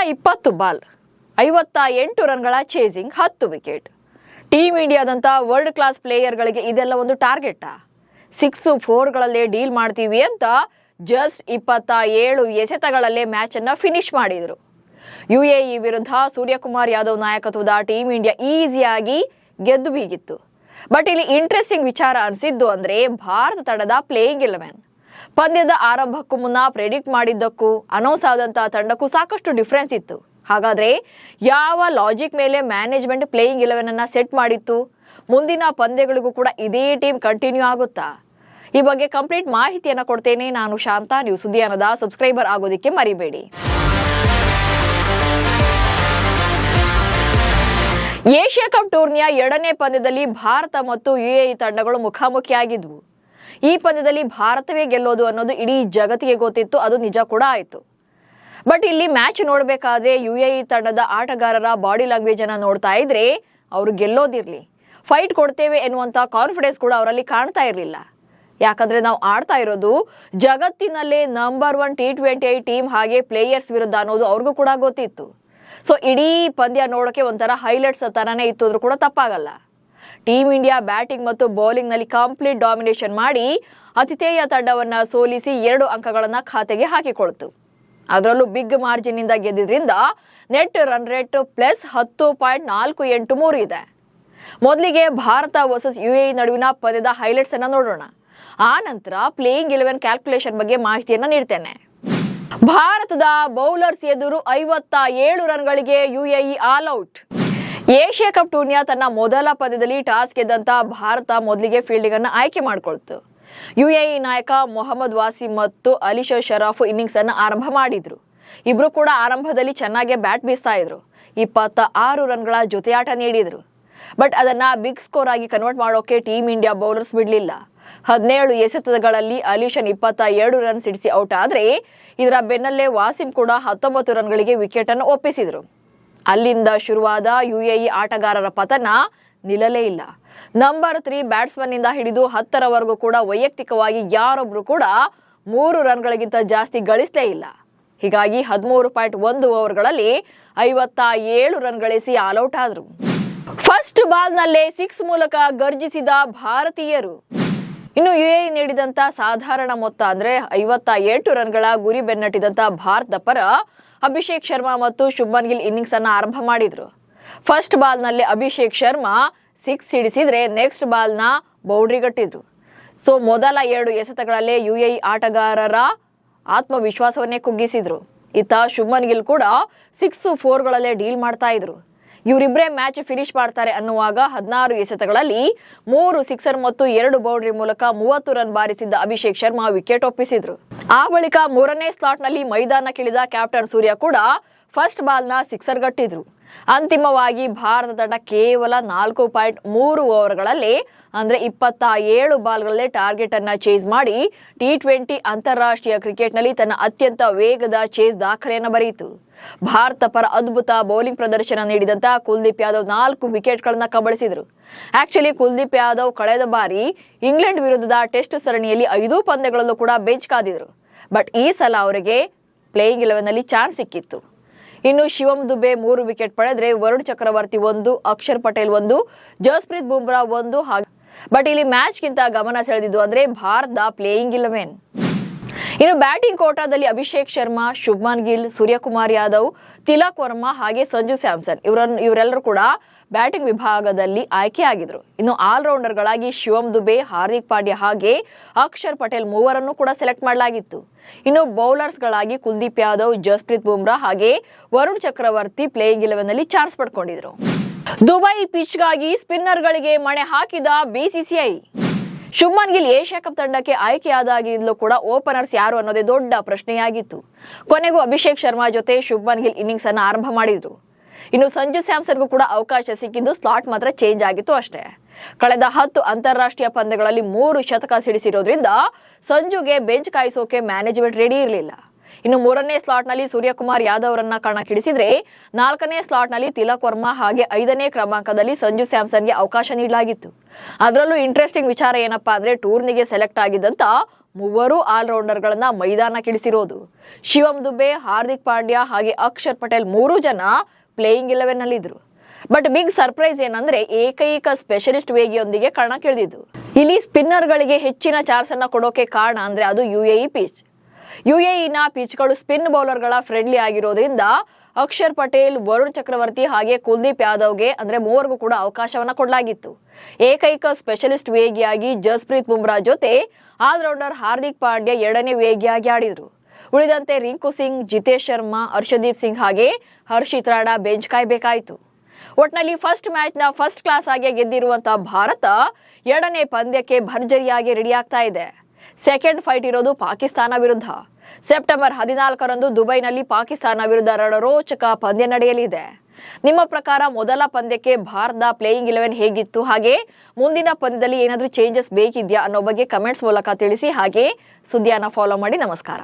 120 ball 58 ರನ್ಗಳ chasing 10 wicket. Team ಇಂಡಿಯಾದಂಥ world class ಪ್ಲೇಯರ್ಗಳಿಗೆ ಇದೆಲ್ಲ ಒಂದು ಟಾರ್ಗೆಟಾ? 6-4ಗಳಲ್ಲೇ ಡೀಲ್ ಮಾಡ್ತೀವಿ ಅಂತ ಜಸ್ಟ್ 27 ಎಸೆತಗಳಲ್ಲೇ ಮ್ಯಾಚನ್ನು ಫಿನಿಶ್ ಮಾಡಿದರು. UAE ವಿರುದ್ಧ ಸೂರ್ಯಕುಮಾರ್ ಯಾದವ್ ನಾಯಕತ್ವದ ಟೀಮ್ ಇಂಡಿಯಾ ಈಸಿಯಾಗಿ ಗೆದ್ದು ಬೀಗಿತ್ತು. ಬಟ್ ಇಲ್ಲಿ ಇಂಟ್ರೆಸ್ಟಿಂಗ್ ವಿಚಾರ ಅನಿಸಿದ್ದು ಅಂದರೆ ಭಾರತ ತಂಡದ ಪ್ಲೇಯಿಂಗ್ 11. ಪಂದ್ಯದ ಆರಂಭಕ್ಕೂ ಮುನ್ನ ಪ್ರೆಡಿಕ್ಟ್ ಮಾಡಿದ್ದಕ್ಕೂ ಅನೌನ್ಸ್ ಆದಂಥ ತಂಡಕ್ಕೂ ಸಾಕಷ್ಟು ಡಿಫ್ರೆನ್ಸ್ ಇತ್ತು. ಹಾಗಾದರೆ ಯಾವ ಲಾಜಿಕ್ ಮೇಲೆ ಮ್ಯಾನೇಜ್ಮೆಂಟ್ ಪ್ಲೇಯಿಂಗ್ 11 ಸೆಟ್ ಮಾಡಿತ್ತು? ಮುಂದಿನ ಪಂದ್ಯಗಳಿಗೂ ಕೂಡ ಇದೇ ಟೀಮ್ ಕಂಟಿನ್ಯೂ ಆಗುತ್ತಾ? ಈ ಬಗ್ಗೆ ಕಂಪ್ಲೀಟ್ ಮಾಹಿತಿಯನ್ನು ಕೊಡ್ತೇನೆ. ನಾನು ಶಾಂತ. ನೀವು ಸುದ್ದಿಯಾನದ ಸಬ್ಸ್ಕ್ರೈಬರ್ ಆಗೋದಕ್ಕೆ ಮರಿಬೇಡಿ. ಏಷ್ಯಾ ಕಪ್ ಟೂರ್ನಿಯ 2ನೇ ಪಂದ್ಯದಲ್ಲಿ ಭಾರತ ಮತ್ತು UAE ತಂಡಗಳು ಮುಖಾಮುಖಿಯಾಗಿದ್ವು. ಈ ಪಂದ್ಯದಲ್ಲಿ ಭಾರತವೇ ಗೆಲ್ಲೋದು ಅನ್ನೋದು ಇಡೀ ಜಗತ್ತಿಗೆ ಗೊತ್ತಿತ್ತು. ಅದು ನಿಜ ಕೂಡ ಆಯಿತು. ಬಟ್ ಇಲ್ಲಿ ಮ್ಯಾಚ್ ನೋಡಬೇಕಾದ್ರೆ UAE ತಂಡದ ಆಟಗಾರರ ಬಾಡಿ ಲ್ಯಾಂಗ್ವೇಜ್ ಅನ್ನು ನೋಡ್ತಾ ಇದ್ರೆ ಅವರು ಗೆಲ್ಲೋದಿರಲಿ, ಫೈಟ್ ಕೊಡ್ತೇವೆ ಎನ್ನುವಂಥ ಕಾನ್ಫಿಡೆನ್ಸ್ ಕೂಡ ಅವರಲ್ಲಿ ಕಾಣ್ತಾ ಇರಲಿಲ್ಲ. ಯಾಕಂದ್ರೆ ನಾವು ಆಡ್ತಾ ಇರೋದು ಜಗತ್ತಿನಲ್ಲೇ ನಂಬರ್ 1 T20 ಟೀಮ್ ಹಾಗೆ ಪ್ಲೇಯರ್ಸ್ ವಿರುದ್ಧ ಅನ್ನೋದು ಅವ್ರಿಗೂ ಕೂಡ ಗೊತ್ತಿತ್ತು. ಸೊ ಇಡೀ ಪಂದ್ಯ ನೋಡೋಕೆ ಒಂಥರ ಹೈಲೈಟ್ಸ್ ತರನೇ ಇತ್ತು ಅಂದ್ರೂ ಕೂಡ ತಪ್ಪಾಗಲ್ಲ. ಟೀಮ್ ಇಂಡಿಯಾ ಬ್ಯಾಟಿಂಗ್ ಮತ್ತು ಬೌಲಿಂಗ್ನಲ್ಲಿ ಕಂಪ್ಲೀಟ್ ಡಾಮಿನೇಷನ್ ಮಾಡಿ ಆತಿಥೇಯ ತಂಡವನ್ನು ಸೋಲಿಸಿ 2 ಅಂಕಗಳನ್ನು ಖಾತೆಗೆ ಹಾಕಿಕೊಳ್ತು. ಅದರಲ್ಲೂ ಬಿಗ್ ಮಾರ್ಜಿನ್ನಿಂದ ಗೆದ್ದಿದ್ರಿಂದ ನೆಟ್ ರನ್ ರೇಟ್ ಪ್ಲಸ್ 10.483 ಇದೆ. ಮೊದಲಿಗೆ ಭಾರತ ವರ್ಸಸ್ UAE ನಡುವಿನ ಪಂದ್ಯದ ಹೈಲೈಟ್ಸ್ ಅನ್ನು ನೋಡೋಣ. ಆ ನಂತರ ಪ್ಲೇಯಿಂಗ್ 11 ಕ್ಯಾಲ್ಕುಲೇಷನ್ ಬಗ್ಗೆ ಮಾಹಿತಿಯನ್ನು ನೀಡ್ತೇನೆ. ಭಾರತದ ಬೌಲರ್ಸ್ ಎದುರು 57 ರನ್ಗಳಿಗೆ UAE all out. Asia cup ಟೂರ್ನಿಯ ತನ್ನ ಮೊದಲ ಪಂದ್ಯದಲ್ಲಿ ಟಾಸ್ ಗೆದ್ದಂತ ಭಾರತ ಮೊದಲಿಗೆ ಫೀಲ್ಡಿಂಗ್ ಅನ್ನು ಆಯ್ಕೆ ಮಾಡಿಕೊಳ್ತು. UAE ನಾಯಕ ಮೊಹಮ್ಮದ್ ವಾಸಿಂ ಮತ್ತು ಅಲಿಶಾ ಶರಾಫ್ ಇನ್ನಿಂಗ್ಸ್ ಅನ್ನು ಆರಂಭ ಮಾಡಿದ್ರು. ಇಬ್ರು ಕೂಡ ಆರಂಭದಲ್ಲಿ ಚೆನ್ನಾಗಿ ಬ್ಯಾಟ್ ಬೀಸ್ತಾ ಇದ್ರು. 26 ರನ್ಗಳ ಜೊತೆಯಾಟ ನೀಡಿದ್ರು. ಬಟ್ ಅದನ್ನ ಬಿಗ್ ಸ್ಕೋರ್ ಆಗಿ ಕನ್ವರ್ಟ್ ಮಾಡೋಕೆ ಟೀಮ್ ಇಂಡಿಯಾ ಬೌಲರ್ಸ್ ಬಿಡಲಿಲ್ಲ. 17 ಎಸೆತಗಳಲ್ಲಿ ಅಲಿಶನ್ 22 ರನ್ ಸಿಡಿಸಿ ಔಟ್ ಆದ್ರೆ ಇದರ ಬೆನ್ನಲ್ಲೇ ವಾಸಿಂ ಕೂಡ 19 ರನ್ಗಳಿಗೆ ವಿಕೆಟ್ ಅನ್ನು ಒಪ್ಪಿಸಿದ್ರು. ಅಲ್ಲಿಂದ ಶುರುವಾದ UAE ಆಟಗಾರರ ಪತನ ನಿಲ್ಲಲೇ ಇಲ್ಲ. ನಂಬರ್ 3 ಬ್ಯಾಟ್ಸ್ಮನ್ ನಿಂದ ಹಿಡಿದು 10ರವರೆಗೂ ಕೂಡ ವೈಯಕ್ತಿಕವಾಗಿ ಯಾರೊಬ್ರು ಕೂಡ 3 ರನ್ಗಳಿಗಿಂತ ಜಾಸ್ತಿ ಗಳಿಸಲೇ ಇಲ್ಲ. ಹೀಗಾಗಿ 13.1 ಓವರ್ಗಳಲ್ಲಿ 57 ರನ್ ಗಳಿಸಿ ಆಲ್ಔಟ್ ಆದ್ರು. ಫಸ್ಟ್ ಬಾಲ್ನಲ್ಲೇ 6 ಮೂಲಕ ಗರ್ಜಿಸಿದ ಭಾರತೀಯರು. ಇನ್ನು UAE ನೀಡಿದಂತ ಸಾಧಾರಣ ಮೊತ್ತ ಅಂದ್ರೆ 58 ರನ್ಗಳ ಗುರಿ ಬೆನ್ನಟ್ಟಿದಂತ ಭಾರತದ ಪರ ಅಭಿಷೇಕ್ ಶರ್ಮಾ ಮತ್ತು ಶುಭ್ಮನ್ ಗಿಲ್ ಇನ್ನಿಂಗ್ಸ್ ಅನ್ನ ಆರಂಭ ಮಾಡಿದ್ರು. ಫಸ್ಟ್ ಬಾಲ್ನಲ್ಲಿ ಅಭಿಷೇಕ್ ಶರ್ಮಾ 6 ಸಿಡಿಸಿದ್ರೆ ನೆಕ್ಸ್ಟ್ ಬಾಲ್ನ ಬೌಂಡ್ರಿ ಗಟ್ಟಿದ್ರು. ಸೊ ಮೊದಲ 2 ಎಸೆತಗಳಲ್ಲೇ UAE ಆಟಗಾರರ ಆತ್ಮವಿಶ್ವಾಸವನ್ನೇ ಕುಗ್ಗಿಸಿದ್ರು. ಇತ್ತ ಶುಭ್ಮನ್ ಗಿಲ್ ಕೂಡ 6-4ಗಳಲ್ಲೇ ಡೀಲ್ ಮಾಡ್ತಾ ಇದ್ರು. ಇವರಿಬ್ಬರೇ ಮ್ಯಾಚ್ ಫಿನಿಶ್ ಮಾಡ್ತಾರೆ ಅನ್ನುವಾಗ 16 ಎಸೆತಗಳಲ್ಲಿ 3 ಸಿಕ್ಸರ್ ಮತ್ತು 2 ಬೌಂಡ್ರಿ ಮೂಲಕ 30 ರನ್ ಬಾರಿಸಿದ್ದ ಅಭಿಷೇಕ್ ಶರ್ಮಾ ವಿಕೆಟ್ ಒಪ್ಪಿಸಿದ್ರು. ಆ ಬಳಿಕ 3ನೇ ಸ್ಲಾಟ್ನಲ್ಲಿ ಮೈದಾನಕ್ಕಿಳಿದ ಕ್ಯಾಪ್ಟನ್ ಸೂರ್ಯ ಕೂಡ ಫಸ್ಟ್ ಬಾಲ್ನ ಸಿಕ್ಸರ್ ಗಟ್ಟಿದ್ರು. ಅಂತಿಮವಾಗಿ ಭಾರತ ತಂಡ ಕೇವಲ 4.3 ಓವರ್ಗಳಲ್ಲಿ ಅಂದ್ರೆ 27 ಬಾಲ್ಗಳಲ್ಲೇ ಟಾರ್ಗೆಟ್ ಅನ್ನ ಚೇಸ್ ಮಾಡಿ T20 ಅಂತಾರಾಷ್ಟ್ರೀಯ ಕ್ರಿಕೆಟ್ನಲ್ಲಿ ತನ್ನ ಅತ್ಯಂತ ವೇಗದ ಚೇಸ್ ದಾಖಲೆಯನ್ನು ಬರೆಯಿತು. ಭಾರತ ಪರ ಅದ್ಭುತ ಬೌಲಿಂಗ್ ಪ್ರದರ್ಶನ ನೀಡಿದಂತ ಕುಲ್ದೀಪ್ ಯಾದವ್ 4 ವಿಕೆಟ್ಗಳನ್ನ ಕಬಳಿಸಿದ್ರು. ಆಕ್ಚುಲಿ ಕುಲ್ದೀಪ್ ಯಾದವ್ ಕಳೆದ ಬಾರಿ ಇಂಗ್ಲೆಂಡ್ ವಿರುದ್ಧದ ಟೆಸ್ಟ್ ಸರಣಿಯಲ್ಲಿ 5 ಪಂದ್ಯಗಳಲ್ಲೂ ಕೂಡ ಬೆಂಚ್ ಕಾದಿದ್ರು. ಬಟ್ ಈ ಸಲ ಅವರಿಗೆ ಪ್ಲೇಯಿಂಗ್ 11ನಲ್ಲಿ ಚಾನ್ಸ್ ಸಿಕ್ಕಿತ್ತು. ಇನ್ನು ಶಿವಂ ದುಬೆ 3 ವಿಕೆಟ್ ಪಡೆದ್ರೆ ವರುಣ್ ಚಕ್ರವರ್ತಿ 1, ಅಕ್ಷರ್ ಪಟೇಲ್ 1, ಜಸ್ಪ್ರೀತ್ ಬುಮ್ರಾ 1 ಬಟ್ ಇಲ್ಲಿ ಮ್ಯಾಚ್ಗಿಂತ ಗಮನ ಸೆಳೆದಿದ್ದು ಅಂದ್ರೆ ಭಾರತದ ಪ್ಲೇಯಿಂಗ್ 11. ಇನ್ನು ಬ್ಯಾಟಿಂಗ್ ಕೋಟಾದಲ್ಲಿ ಅಭಿಷೇಕ್ ಶರ್ಮಾ, ಶುಭ್ಮನ್ ಗಿಲ್, ಸೂರ್ಯಕುಮಾರ್ ಯಾದವ್, ತಿಲಕ್ ವರ್ಮಾ ಹಾಗೆ ಸಂಜು ಸ್ಯಾಮ್ಸನ್ ಇವರೆಲ್ಲರೂ ಕೂಡ ಬ್ಯಾಟಿಂಗ್ ವಿಭಾಗದಲ್ಲಿ ಆಯ್ಕೆಯಾಗಿದ್ರು. ಇನ್ನು ಆಲ್ರೌಂಡರ್ಗಳಾಗಿ ಶಿವಂ ದುಬೆ, ಹಾರ್ದಿಕ್ ಪಾಂಡ್ಯ ಹಾಗೆ ಅಕ್ಷರ್ ಪಟೇಲ್ 3ರನ್ನು ಕೂಡ ಸೆಲೆಕ್ಟ್ ಮಾಡಲಾಗಿತ್ತು. ಇನ್ನು ಬೌಲರ್ಸ್ಗಳಾಗಿ ಕುಲ್ದೀಪ್ ಯಾದವ್, ಜಸ್ಪ್ರೀತ್ ಬುಮ್ರಾ ಹಾಗೆ ವರುಣ್ ಚಕ್ರವರ್ತಿ ಪ್ಲೇಯಿಂಗ್ 11ನಲ್ಲಿ ಚಾನ್ಸ್ ಪಡ್ಕೊಂಡಿದ್ರು. ದುಬೈ ಪಿಚ್ಗಾಗಿ ಸ್ಪಿನ್ನರ್ಗಳಿಗೆ ಮಣೆ ಹಾಕಿದ BCCI. Shubman Gill Asia cup ತಂಡಕ್ಕೆ ಆಯ್ಕೆಯಾದಾಗಿಂದಲೂ ಕೂಡ ಓಪನರ್ಸ್ ಯಾರು ಅನ್ನೋದೇ ದೊಡ್ಡ ಪ್ರಶ್ನೆಯಾಗಿತ್ತು. ಕೊನೆಗೂ ಅಭಿಷೇಕ್ ಶರ್ಮಾ ಜೊತೆ ಶುಭ್ಮನ್ ಗಿಲ್ ಇನ್ನಿಂಗ್ಸ್ ಅನ್ನು ಆರಂಭ ಮಾಡಿದ್ರು. ಇನ್ನು ಸಂಜು ಸ್ಯಾಮ್ಸನ್ಗೂ ಕೂಡ ಅವಕಾಶ ಸಿಕ್ಕಿದ್ದು, ಸ್ಲಾಟ್ ಮಾತ್ರ ಚೇಂಜ್ ಆಗಿತ್ತು ಅಷ್ಟೇ. ಕಳೆದ 10 ಅಂತಾರಾಷ್ಟ್ರೀಯ ಪಂದ್ಯಗಳಲ್ಲಿ 3 ಶತಕ ಸಿಡಿಸಿರೋದ್ರಿಂದ ಸಂಜುಗೆ ಬೆಂಚ್ ಕಾಯಿಸೋಕೆ ಮ್ಯಾನೇಜ್ಮೆಂಟ್ ರೆಡಿ ಇರಲಿಲ್ಲ. ಇನ್ನು 3ನೇ ಸ್ಲಾಟ್ನಲ್ಲಿ ಸೂರ್ಯಕುಮಾರ್ ಯಾದವ್ ಅವರನ್ನ ಕಣಕ್ಕಿಳಿಸಿದ್ರೆ 4ನೇ ಸ್ಲಾಟ್ನಲ್ಲಿ ತಿಲಕ್ ವರ್ಮಾ ಹಾಗೆ 5ನೇ ಕ್ರಮಾಂಕದಲ್ಲಿ ಸಂಜು ಸ್ಯಾಮ್ಸನ್ಗೆ ಅವಕಾಶ ನೀಡಲಾಗಿತ್ತು. ಅದರಲ್ಲೂ ಇಂಟ್ರೆಸ್ಟಿಂಗ್ ವಿಚಾರ ಏನಪ್ಪಾ ಅಂದ್ರೆ ಟೂರ್ನಿಗೆ ಸೆಲೆಕ್ಟ್ ಆಗಿದ್ದಂತ ಮೂವರು ಆಲ್ರೌಂಡರ್ಗಳನ್ನ ಮೈದಾನಕ್ಕಿಳಿಸಿರೋದು. ಶಿವಮ್ ದುಬೆ, ಹಾರ್ದಿಕ್ ಪಾಂಡ್ಯ ಹಾಗೆ ಅಕ್ಷರ್ ಪಟೇಲ್ 3 ಜನ ಪ್ಲೇಯಿಂಗ್ 11 ನಲ್ಲಿದ್ರು. ಬಟ್ ಬಿಗ್ ಸರ್ಪ್ರೈಸ್ ಏನಂದ್ರೆ ಏಕೈಕ ಸ್ಪೆಷಲಿಸ್ಟ್ ವೇಗಿಯೊಂದಿಗೆ ಕಣಕ್ಕಿಳಿದಿದ್ದು. ಇಲ್ಲಿ ಸ್ಪಿನ್ನರ್ಗಳಿಗೆ ಹೆಚ್ಚಿನ ಚಾನ್ಸ್ ಅನ್ನ ಕೊಡೋಕೆ ಕಾರಣ ಅಂದ್ರೆ ಅದು UAE ಪಿಚ್. UAEನ ಪಿಚ್ಗಳು ಸ್ಪಿನ್ ಬೌಲರ್ಗಳ ಫ್ರೆಂಡ್ಲಿ ಆಗಿರೋದ್ರಿಂದ ಅಕ್ಷರ್ ಪಟೇಲ್, ವರುಣ್ ಚಕ್ರವರ್ತಿ ಹಾಗೆ ಕುಲ್ದೀಪ್ ಯಾದವ್ಗೆ ಅಂದ್ರೆ ಮೂವರಿಗೂ ಕೂಡ ಅವಕಾಶವನ್ನ ಕೊಡಲಾಗಿತ್ತು. ಏಕೈಕ ಸ್ಪೆಷಲಿಸ್ಟ್ ವೇಗಿಯಾಗಿ ಜಸ್ಪ್ರೀತ್ ಬುಮ್ರಾ ಜೊತೆ ಆಲ್ರೌಂಡರ್ ಹಾರ್ದಿಕ್ ಪಾಂಡ್ಯ 2ನೇ ವೇಗಿಯಾಗಿ ಆಡಿದ್ರು. ಉಳಿದಂತೆ ರಿಂಕು ಸಿಂಗ್, ಜಿತೇಶ್ ಶರ್ಮಾ, ಹರ್ಷದೀಪ್ ಸಿಂಗ್ ಹಾಗೆ ಹರ್ಷಿತ್ ರಾಣಾ ಬೆಂಚ್ ಕಾಯ್ಬೇಕಾಯಿತು. ಒಟ್ನಲ್ಲಿ ಫಸ್ಟ್ ಮ್ಯಾಚ್ನ ಫಸ್ಟ್ ಕ್ಲಾಸ್ ಆಗಿ ಗೆದ್ದಿರುವಂತಹ ಭಾರತ 2ನೇ ಪಂದ್ಯಕ್ಕೆ ಭರ್ಜರಿಯಾಗಿ ರೆಡಿ ಆಗ್ತಾ ಇದೆ. ಸೆಕೆಂಡ್ ಫೈಟ್ ಇರೋದು ಪಾಕಿಸ್ತಾನ ವಿರುದ್ಧ. ಸೆಪ್ಟೆಂಬರ್ 14ರಂದು ದುಬೈನಲ್ಲಿ ಪಾಕಿಸ್ತಾನ ವಿರುದ್ಧ ರಣರೋಚಕ ಪಂದ್ಯ ನಡೆಯಲಿದೆ. ನಿಮ್ಮ ಪ್ರಕಾರ ಮೊದಲ ಪಂದ್ಯಕ್ಕೆ ಭಾರತದ ಪ್ಲೇಯಿಂಗ್ 11 ಹೇಗಿತ್ತು, ಹಾಗೆ ಮುಂದಿನ ಪಂದ್ಯದಲ್ಲಿ ಏನಾದರೂ ಚೇಂಜಸ್ ಬೇಕಿದ್ಯಾ ಅನ್ನೋ ಬಗ್ಗೆ ಕಮೆಂಟ್ಸ್ ಮೂಲಕ ತಿಳಿಸಿ. ಹಾಗೆ ಸುದ್ದಿಯನ್ನ ಫಾಲೋ ಮಾಡಿ. ನಮಸ್ಕಾರ.